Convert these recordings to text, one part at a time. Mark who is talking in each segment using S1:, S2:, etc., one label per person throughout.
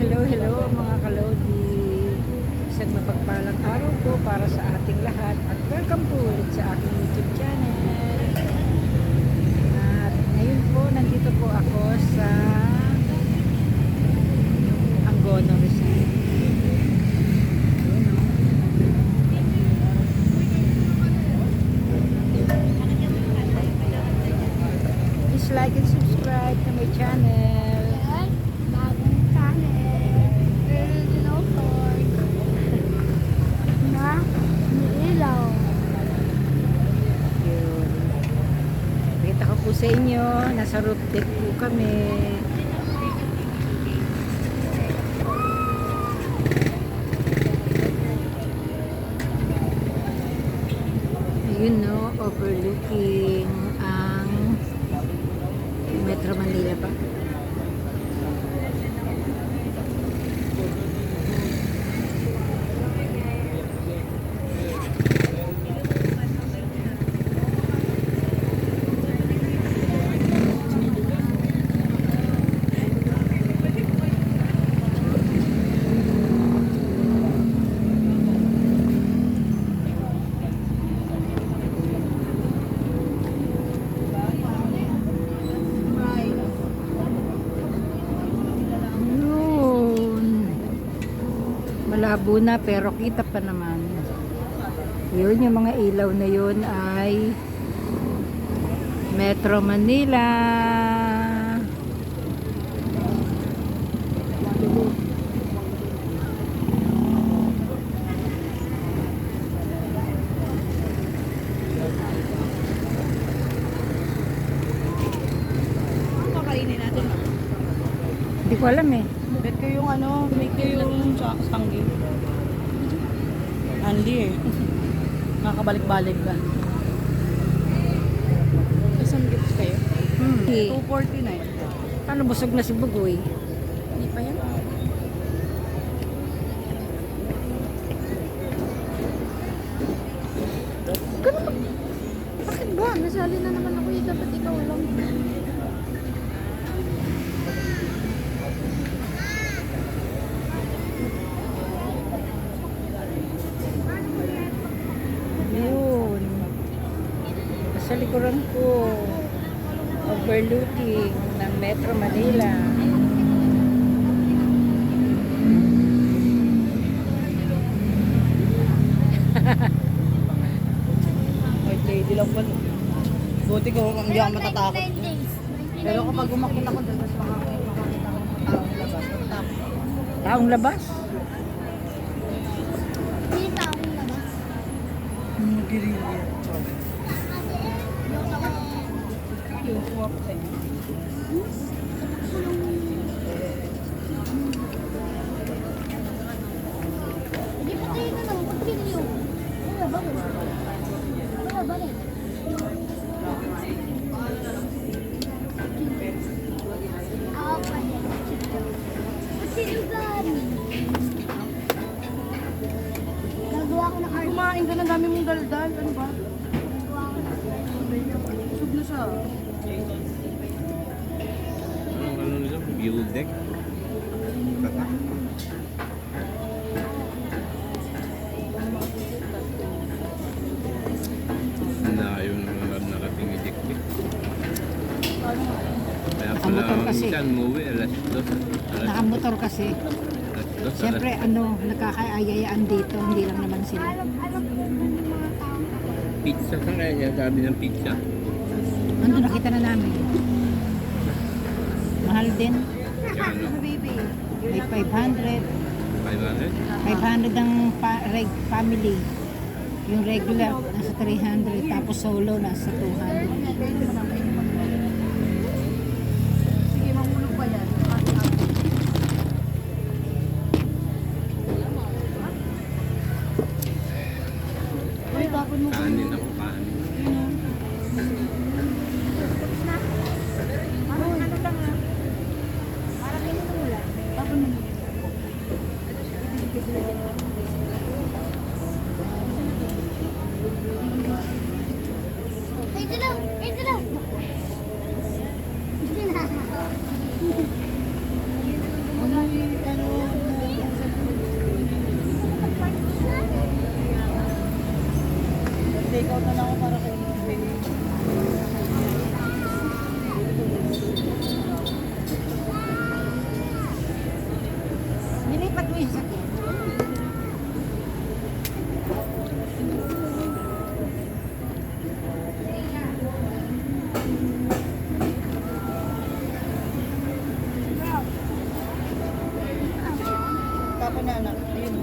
S1: Hello mga kalodi. Isang mapagpalang araw po para sa ating lahat at welcome po ulit sa aking YouTube channel. At ngayon po, nandito po ako sa Angono Rizal. Please like and subscribe to my channel.
S2: Bagong channel. Tinutog na nilaw.
S1: Yun. Kita ko po sa inyo, nasa roof deck po kami. Ayun no, overlooking ang Metro Manila ba? Malabo na pero kita pa naman. Yun, yung mga ilaw na yun ay Metro Manila.
S3: Ano kainin natin?
S1: Hindi ko alam eh.
S3: Bet ko yung ano, make ko yung sanggi. Andy eh. Nakabalik-balik ka. Isang gifts kayo? 249.
S1: Paano busog na si Bugoy?
S3: Hindi pa yan?
S2: Bakit ba? Nasali na naman ako yung dapat ikaw lang.
S1: Yun. Sa likuran ko, overlooking ng Metro Manila.
S3: White lady lang po. Buti ko, hindi ako matatakot.
S2: 9 days.
S3: Pero kapag umakit ako dyan, mas makakita ko ng taong labas. Tapos,
S1: Taong labas?
S2: Hindi taong labas.
S3: girilya. Yung swap sa'yo.
S2: Hindi pa tayo na lang. Pag-video. Wala ba? Wala ba rin? Ah, pwede. Pag-silugan. Nagawa ko ng art.
S3: Kumain ka na, dami mong daldal. Ano ba?
S2: Nagawa ko ng
S3: Sub na siya.
S4: Ano nila? View deck? Tatak? Na yung narating ejected. Kaya pala
S1: Nakamotor kasi.
S4: minsan umuwi alas 2.
S1: Nakamotor kasi.
S4: Alas 2.
S1: Siyempre, nagkakaayayaan dito. Hindi lang naman sila.
S2: alam ko ng mga tao.
S4: Pizza ka kaya niya sabi ng pizza.
S1: Ando, nakita na namin. Mahal din.
S4: Ano?
S3: Baby.
S1: May 500.
S4: 500?
S1: 500 ang family. Yung regular, nasa 300. Tapos solo, nasa 200.
S3: Sige, mahulog pa yan. Uy, tapon mo.
S4: Kanin ako, kanin.
S3: Tapon mo.
S2: Ito lang! Ito lang!
S3: Ano,
S2: may sakit.
S3: Tapos na anak. Ayun.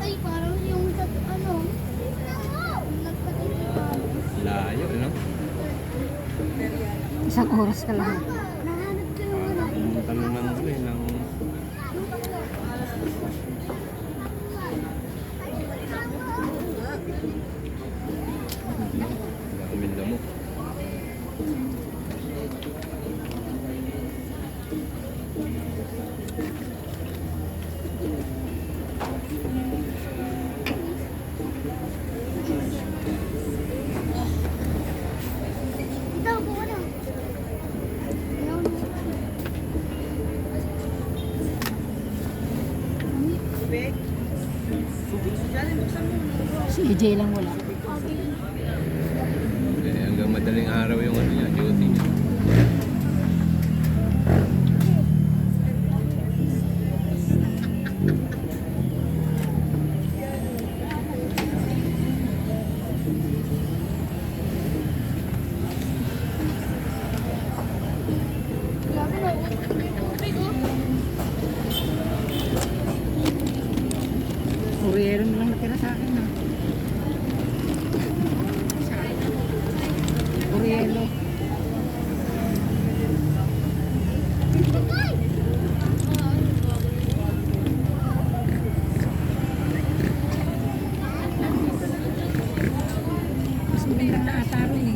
S2: Ay, parang yung sa ano.
S4: Layo, ano?
S1: Isang oras ka lang.
S2: Nahanap ko yung ano.
S4: Ang tanong ng ano eh, ng... Daming lamok.
S2: Ito, buka na. Ayaw na.
S1: Si EJ lang wala.
S4: Eh, hanggang madaling araw yung ano niya, duty niya.
S2: Grabe na. Tubig, oh.
S1: Uriyero na lang natira sa akin. Ha? Urielo. Mas maganda na ataro eh.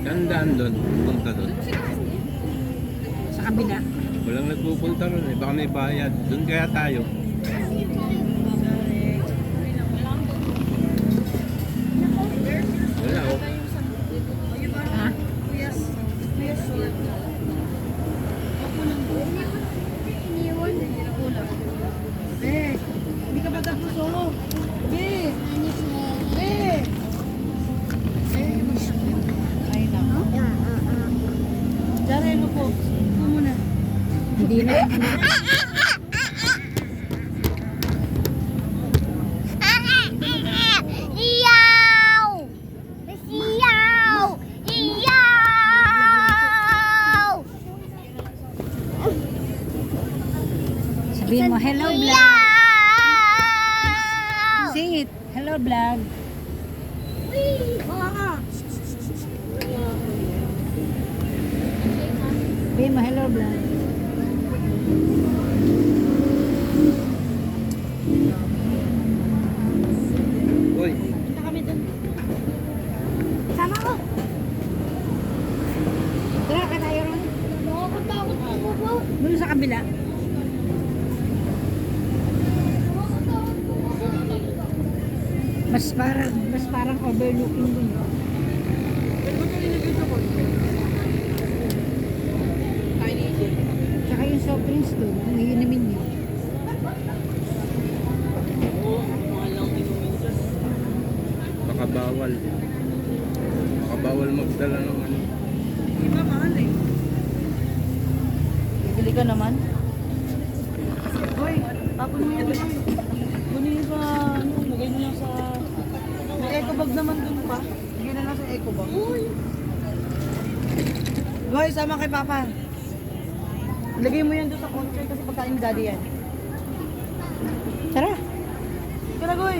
S4: Tandaan doon, punta doon.
S1: Sa kabila.
S4: Walang nagpupunta ron eh, baka may bayad. Doon kaya tayo. Wala oh.
S1: Ha?
S2: Iniwan.
S3: Hindi ka ba tapos oh? Be!
S2: Anis mo.
S3: Be! Ay, nako. Diyan, ano po? Ito muna.
S1: Hindi na.
S2: Iyaw! Iyaw! Iyaw!
S1: Sabihin mo, hello vlog.
S2: Iyaw!
S1: Say it. Hello vlog. Sabihin mo, hello vlog.
S4: Uy,
S2: Sama ko.
S1: Tara ka tayo ron.
S2: Nakakatakot po po.
S1: Doon sa kabila.
S2: Nakakatakot po po.
S1: Mas parang overlooking dun. Tsaka yung soft drinks dun, ang iinamin niyo.
S4: baka bawal. Baka bawal magdala ng ano.
S3: Iba mahal eh. Bibili ka naman? Hoy, tapon mo yan. Kunin pa, ano, lagay mo lang sa... May eco bag naman dun pa. Lagay na lang sa eco bag. Goy, sama kay Papa. Lagay mo yan doon sa container kasi pagkain ni Daddy yan.
S1: Tara.
S3: Tara, Goy.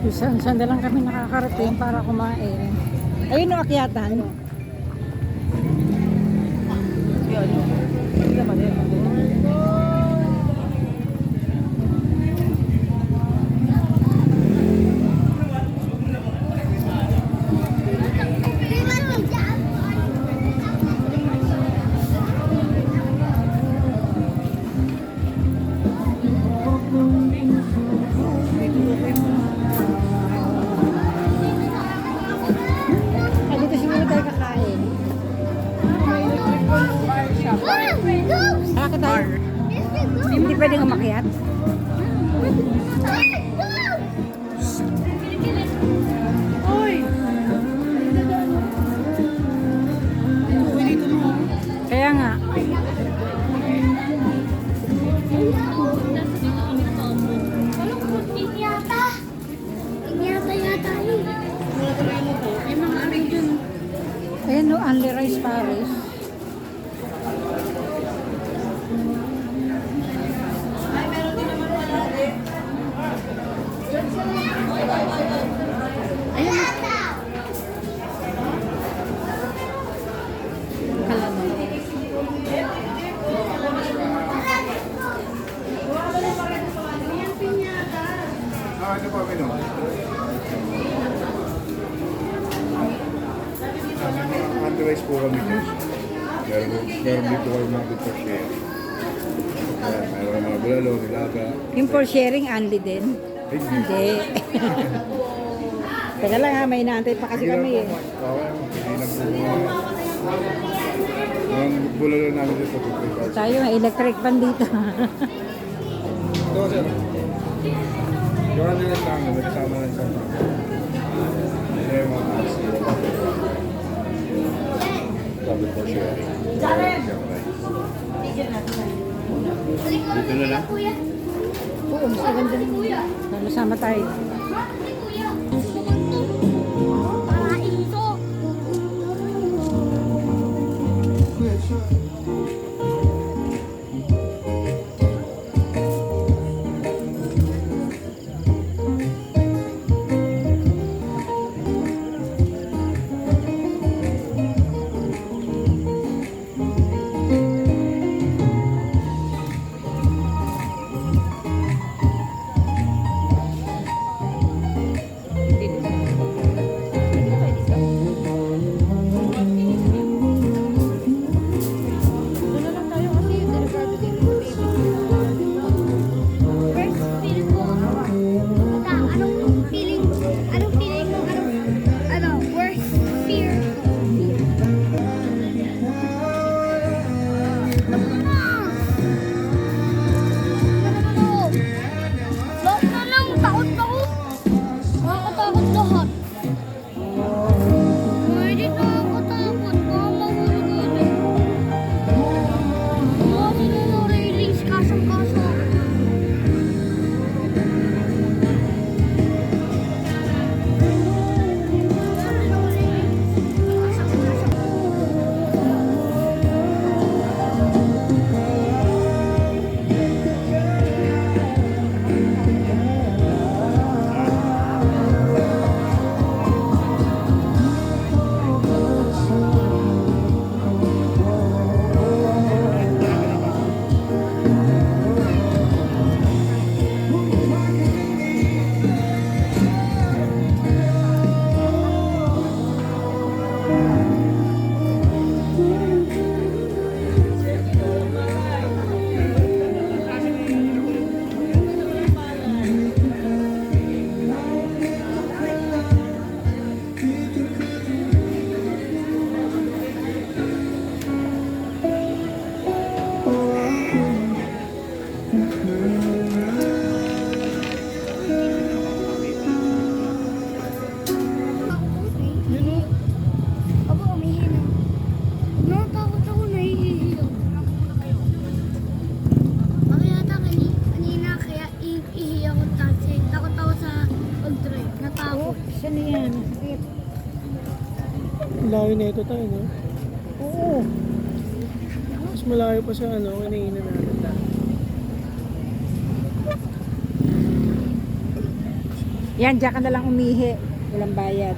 S1: Saan na lang kami nakakarating para kumain. Ayun o, akyatan.
S3: Yun. Hindi naman yun.
S1: Ay, dito siguro tayo kakain. Bakit tayo? Hindi pwedeng umakyat.
S3: Uy! Uy, dito mo.
S1: Kaya nga. Ayan no, Only Rice Paris.
S5: Ito po, Mino. Underwise po kami dyan. Meron dito kayo mga good for share. Ayan, meron mga bulalo, nilaga.
S1: Yung for sharing, only din.
S5: Ay,
S1: Hindi. Teka lang ha, may inaantay pa kasi kami eh.
S5: Okay, hindi na po. Yung bulalo namin dito po.
S1: Tayo, may electric pan dito.
S5: Ito, sir. Yung ano lang lang, nagkasama lang sa mga. Ito yung mga taxi. Sabi for sharing.
S4: Dito na lang.
S1: Oo, mas maganda naman. Sama tayo.
S3: Layo na ito tayo, no?
S1: Oo.
S3: Mas malayo pa sa ano, kanina natin dati.
S1: Yan, diyan ka na lang umihi. Walang bayad.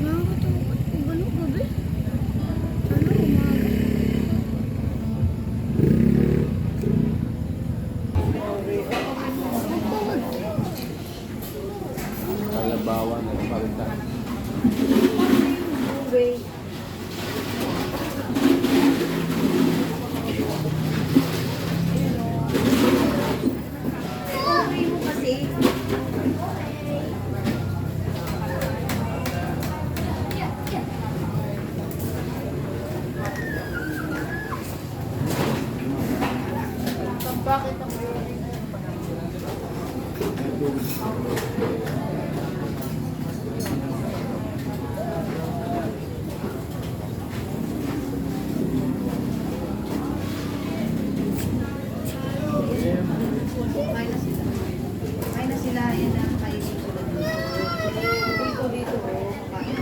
S2: Nakakatakot. Kung gano'n gabi. Ano, umaga.
S4: Kalabawan at palitan.
S3: Kain na sila, yan ang kainin sila dito. Dito, kain.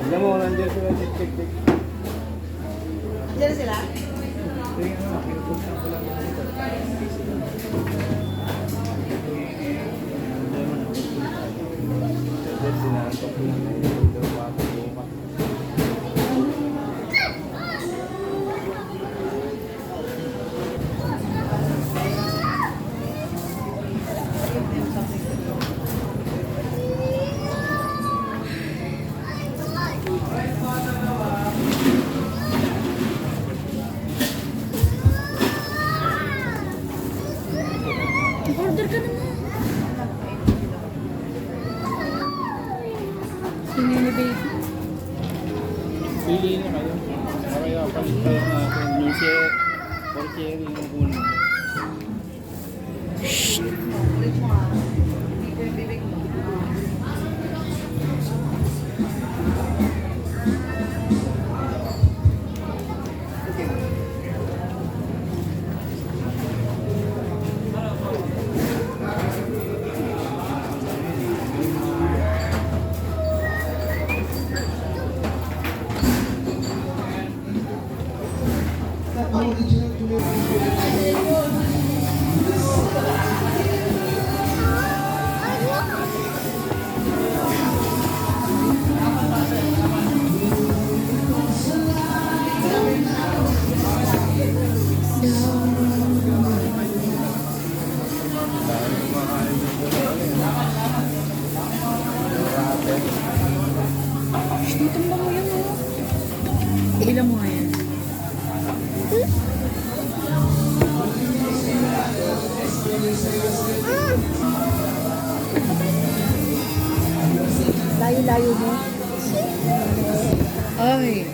S5: Alam mo, nandiyan sila, tik.
S3: Diyan na sila?
S2: Order ka na na.
S1: Sino ni baby?
S4: Pili na kayo. Kaya palitan natin. Yung for cherry yung kunin.
S3: Ulit mo ah. Dito yung bibig mo.
S1: Bilang mo nga yan. Layo-layo mo.
S3: Ay.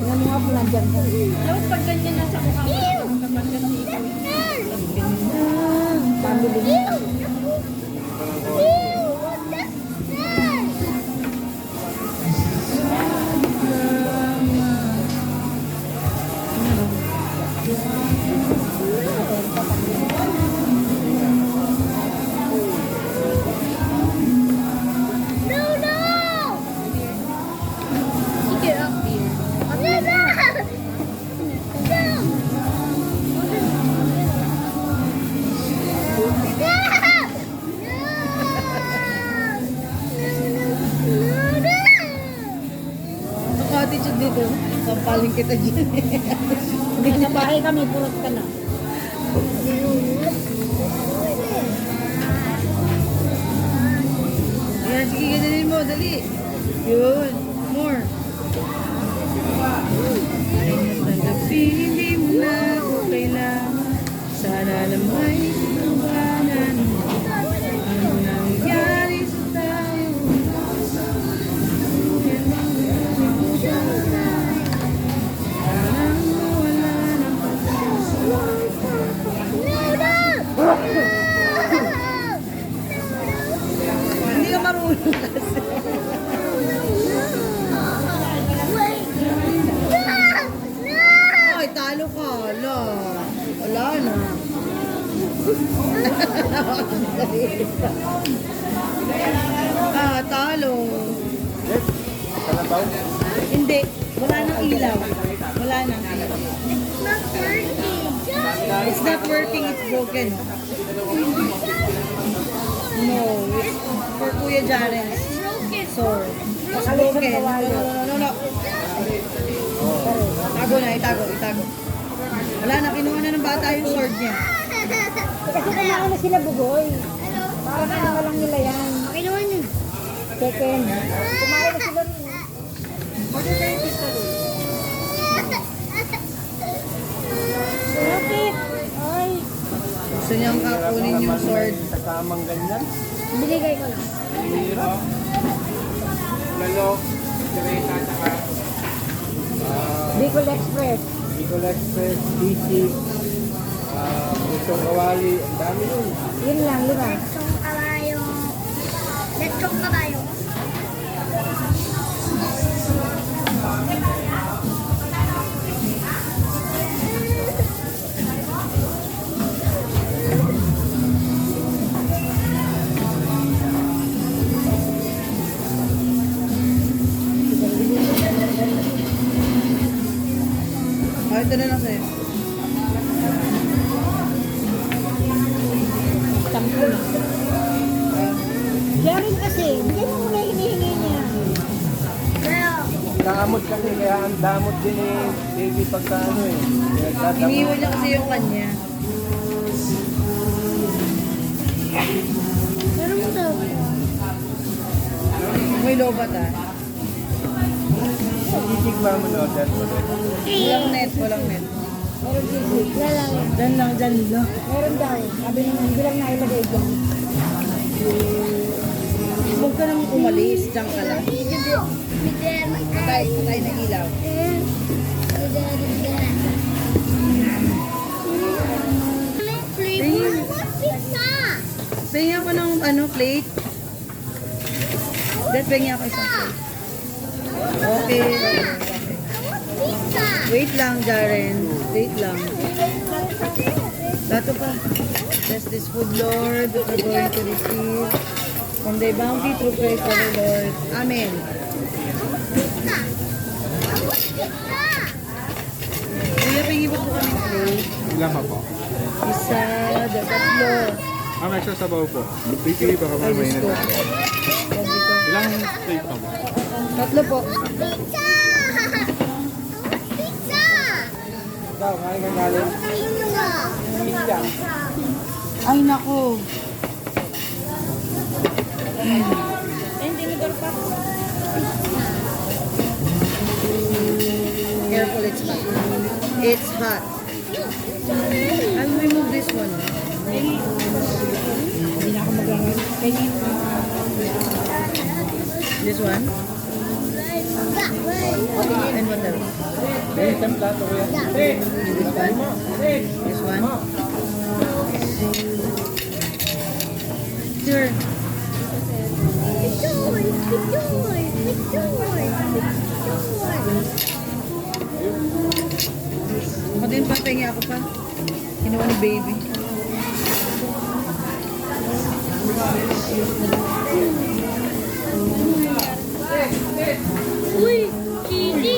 S1: Yan nga po nandyan ko.
S2: Dapat pag ganyan na sa mukha mo, kapag kasi
S1: Family mo.
S2: No, no! Get up here. No, no!
S3: Ang attitude dito. Sampaling kita dyan.
S1: Hindi na bahay kami, purot ka na.
S3: Ayan, sige, ganyanin mo. Dali. Yun. More. Ay, natagapi, hindi mo na ako kailangan. Sana naman iwanan mo. Ano nangyari sa tayo? Parang mawala ng Hindi ka marunong kasi. Ay, talo ka. Wala. Wala na. talo.
S5: Kalabaw
S4: ilaw?
S3: Hindi. Wala nang ilaw. Wala nang ilaw.
S2: Not working.
S3: It's not working. It's broken. No. It's for Kuya Jaren's sword. It's broken. No. Itago na, itago. Wala na, kinuha na ng bata yung sword niya.
S1: Kasi kumain na sila bugoy.
S2: Hello?
S1: Para na lang nila yan.
S2: Kinuha niyo.
S1: Second. Kumain na sila. Bakit? Ay.
S3: Gusto niyang kakunin yung sword.
S4: Sa kamang ganyan.
S1: Binigay ko lang.
S4: Hiro. Lalo. Direta tsaka.
S1: Bicol Express.
S4: Bicol Express, DC. Itong kawali. Ang dami yun.
S1: Yun lang, 5.
S2: Lechong kabayo. Lechong kabayo.
S3: Ah, ito na lang sa'yo.
S1: 10 lang. Kaya rin kasi, bigyan mo muna yung hinihingi niya.
S2: Pero,
S4: Damot kasi. Kaya ang damot din eh. Baby pagka ano eh. Pinagdadamot.
S3: Iniwan niya kasi yung kanya.
S2: meron mo daw.
S3: May lobat ah.
S4: Titigma mo na.
S3: Walang net.
S1: Meron sisig.
S3: Dyan lang.
S1: Meron daw. Sabi nung hindi lang nailagay dyan.
S3: Huwag ka nang umalis. Diyan ka lang.
S2: Video.
S3: Patay na ilaw.
S2: Pizza!
S3: Tingin ako ng plate. Dad, tingin ako isang plate. Okay.
S2: Pizza!
S3: Wait lang, Jaren. Wait lang. Dato pa. Bless this food, Lord, that we're going to receive from thy bounty through Christ our Lord. Amen.
S2: Pizza! Pizza!
S3: Kuya, pingi po kami ng plate.
S5: Ilan pa po?
S3: Isa, tatlo.
S5: May extra sabaw po. Pipili pa
S3: Ay,
S5: kami
S3: Diyos
S5: mainit.
S3: ko. Sabi ko.
S5: Ilang plate pa po?
S3: Tatlo po.
S2: Pizza! Pizza!
S4: Ikaw, kain ka galing.
S2: Pizza!
S4: Pizza.
S3: Ay, nako. Careful, it's hot. It's hot. I'll remove this one.
S1: Hindi na ako maglangan. Kaya
S3: This one? And what else?
S4: May isang plato ko yan.
S3: This one? This one? Sure.
S2: Picture! Picture! Picture!
S3: Ako din pa, pengi ako pa. Kinuha ni baby.
S2: Uy! Chili!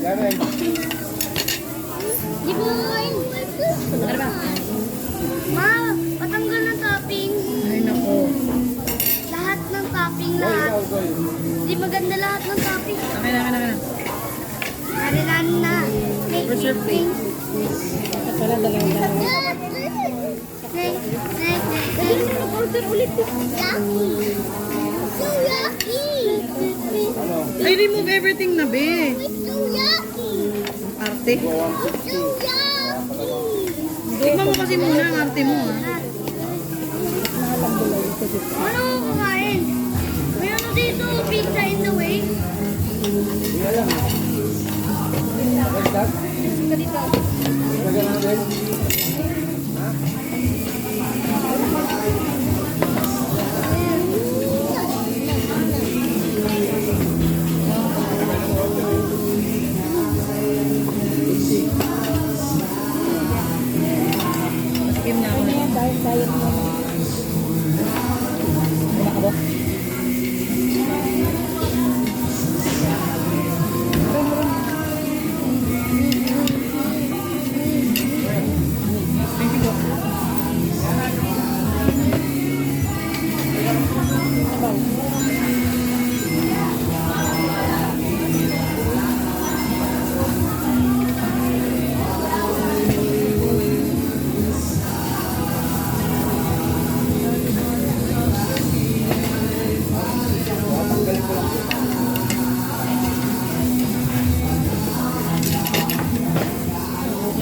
S4: Jaren.
S2: Di ba?
S3: Ano ba?
S2: Ma, patanggal ng topping.
S3: Ay, nako.
S2: Lahat ng topping,
S4: Goy,
S2: lahat.
S4: ikaw, goy.
S2: Di maganda lahat ng topping.
S3: Akin.
S2: Kailangan na.
S3: Where's your plate?
S1: pala dalawa.
S2: Order ulit. Yucky. So yucky.
S4: Ano?
S3: Ay, remove everything na, be.
S2: It's so yucky.
S3: Arte.
S2: It's so yucky.
S3: Tignan mo kasi muna ang arte mo, ah.
S1: Mahalang bulay. Ito dito.
S2: Ano ko kumain? May ano dito, pizza in the way.
S4: Hindi alam. Basta? Lagyan natin.
S3: ako. Thank you po.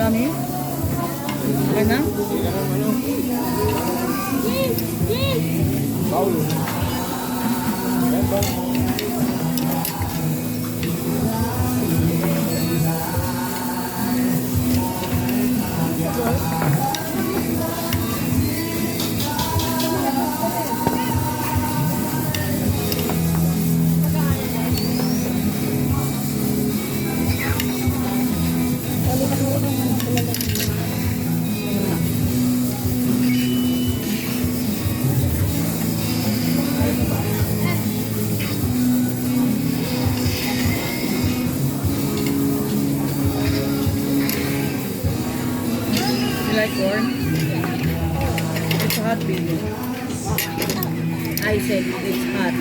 S3: Yummy? Okay na?
S5: Paul. Ayan ba?
S3: You like corn? It's hot, baby. I said it's hot.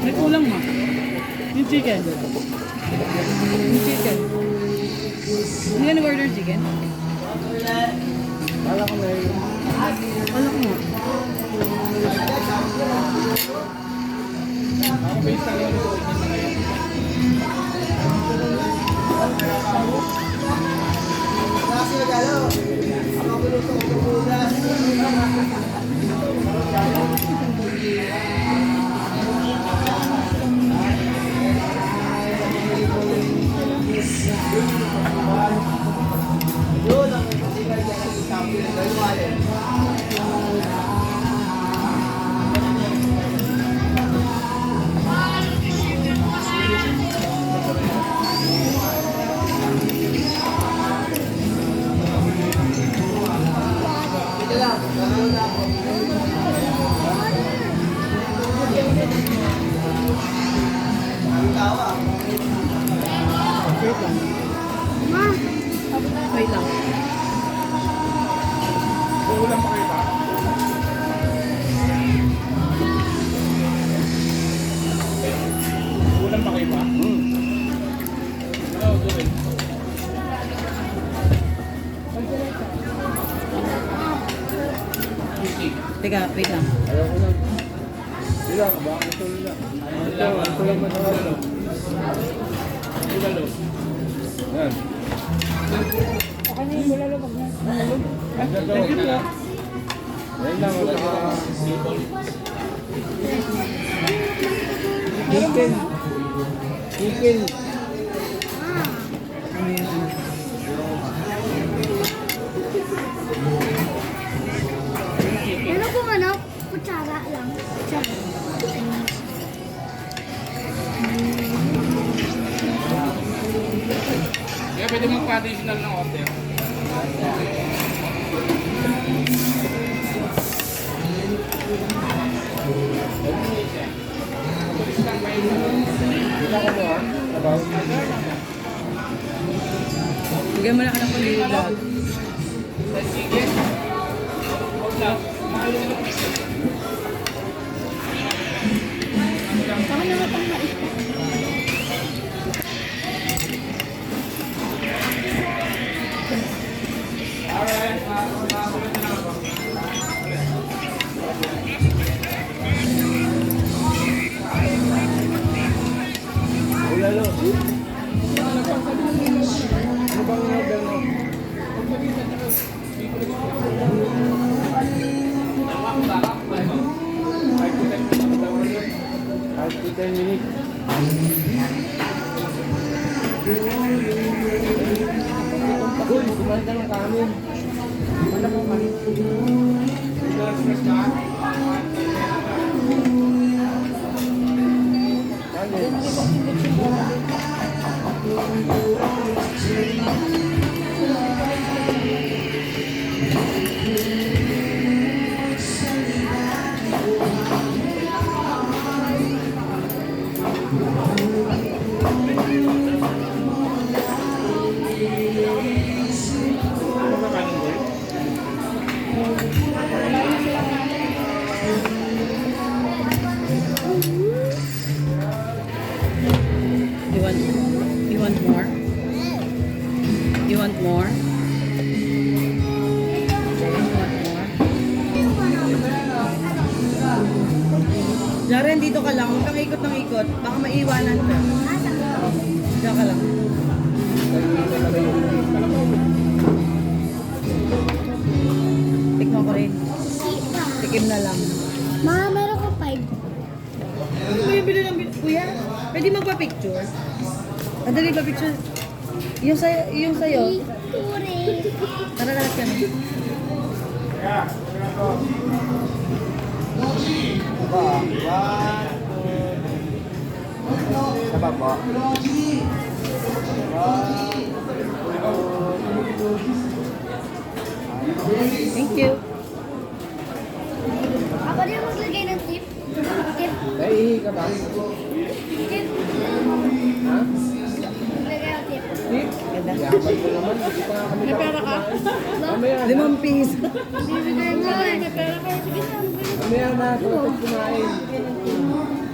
S3: May kulang ma. Yung chicken. Yung chicken. Hindi ka nag-order chicken?
S5: Kala ko may...
S3: Wala ko nga.
S5: Ako base lang yun.
S3: Wait lang.
S5: Kulang pa kayo ba? Kulang pa kayo ba? Oo, doon.
S3: Teka, wait lang.
S5: Ayaw ko lang. Sila, baka gusto nila. Ito lang matawala. Bulalo. Yan.
S1: Okay na yung bulalo mag na.
S5: Thank you po. Yan lang, wala ka. Chicken. Chicken.
S3: Ano yun?
S2: Ano kung ano? Kutsara lang. Kutsara.
S5: Kaya pwede magpa-additional ng order.
S3: Bigyan mo na ka ng pag-iilag.
S5: Bulalo. Ano bang order mo? Maganda ng kanin. Wala mo kanin.
S3: You want more? You want more? Jaren, dito ka lang. Huwag kang ikot ng ikot. Baka maiwanan ka. Diyan ka lang. Tikman ko rin. Tikim na lang.
S2: Ma, meron ko 5.
S3: Kuya, bilhin ng kuya. Pwede magpa-picture? Andali pa picture. Yung sa'yo. Tara lahat ka na.
S5: Saba po.
S3: Thank you.
S2: Ako din maglagay ng tip. Tip.
S5: Naihi ka ba?
S2: Tip.
S5: Ha?
S2: Maglagay ng tip.
S3: Ganda.
S5: Yaman mo naman. Hindi pa nga kami.
S3: May pera ka?
S5: Mamaya na.
S3: 5 piso.
S2: Bibigay mo eh. May pera kayo. Sige na.
S5: Mamaya na. Tutog kumain.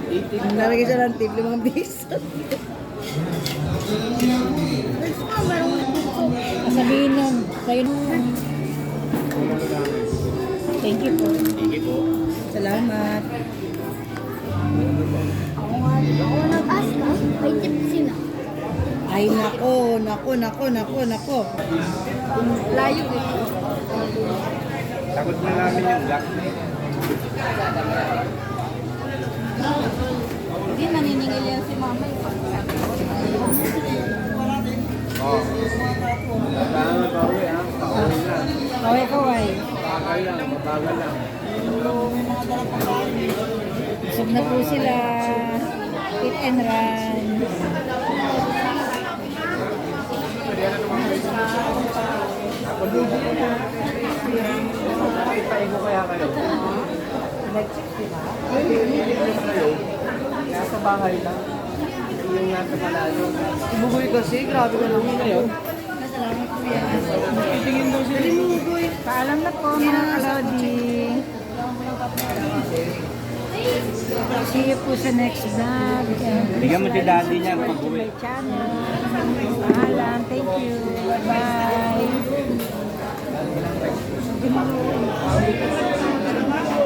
S5: 18 na.
S3: Nalagay siya ng tip, 5 piso.
S2: Let's go. Meron ko dito.
S1: Sabihin nun, sa'yo nun. Thank you po.
S4: Sige po.
S3: Salamat.
S2: Ako nag-ask ka. May tip sila.
S3: Ay, nako.
S2: Layo eh.
S5: Takot na namin yung black.
S2: Hindi, naniningil yan si mama.
S5: Oh. Tama ba uwi ha? Pauwi na.
S1: Kaway-kaway.
S5: Mabagal lang.
S1: Busog na po sila. Eat and run.
S5: Ipain mo kaya kayo?
S1: Nag-check, di ba?
S5: Nasa bahay lang. Yung nasa Malalo. Ibugoy kasi, grabe ka naman ngayon. Titingin daw sila. Ibugoy.
S1: Paalam na po mga kalodi. See you po sa next vlog.
S4: Bigyan mo si daddy niyan pag-uwi.
S1: My channel. Paalam. Thank you. Bye-bye.